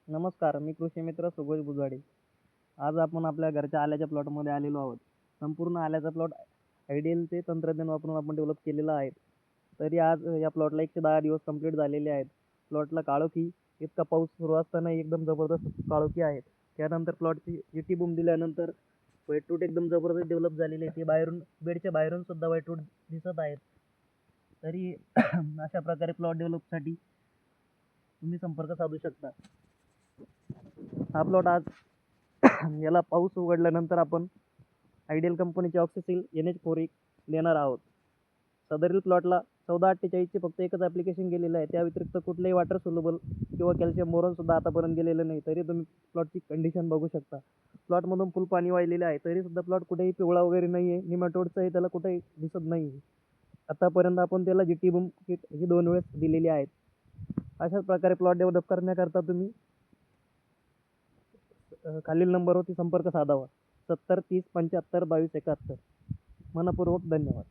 नमस्कार, मी कृषी मित्र सुभाष बुजवाडे. आज आपण आपल्या घरच्या आल्याच्या प्लॉटमध्ये आलेलो आहोत. संपूर्ण आल्याचा प्लॉट आयडियलचे तंत्रज्ञान वापरून आपण डेव्हलप केलेला आहे. तरी आज या प्लॉटला 110 दिवस कंप्लीट झालेले आहेत. प्लॉटला काळोखी, इतका पाऊस सुरू असतानाही एकदम जबरदस्त काळोखी आहे. त्यानंतर प्लॉटची जीटी बूम दिल्यानंतर व्हाईट एकदम जबरदस्त डेव्हलप झालेली आहे. ती बाहेरून बेडच्या बाहेरून सुद्धा व्हाईट दिसत आहेत. तरी अशा प्रकारे प्लॉट डेव्हलपसाठी तुम्ही संपर्क साधू शकता. हा प्लॉट आज याला पाऊस उघडल्यानंतर आपण आयडियल कंपनीचे ऑक्सिसिल NH4 देणार आहोत. सदरील प्लॉटला 1448चे फक्त एकच ॲप्लिकेशन गेलेलं आहे. त्या व्यतिरिक्त कुठलेही वॉटर सोल्युबल किंवा कॅल्शियम बोरॉन सुद्धा आतापर्यंत गेलेलं नाही. तरी तुम्ही प्लॉटची कंडिशन बघू शकता. प्लॉटमधून फुल पाणी वाहिलेले आहे. तरी सुद्धा प्लॉट कुठेही पिवळा वगैरे नाही आहे. निमॅटोडचंही त्याला कुठेही दिसत नाही. आतापर्यंत आपण त्याला GT बूम किट ही 2 वेळेस दिलेली आहेत. अशाच प्रकारे प्लॉट डेव्हलप करण्याकरता तुम्ही खालील नंबरवरती संपर्क साधावा. 70 30 75 22 71. मनःपूर्वक धन्यवाद.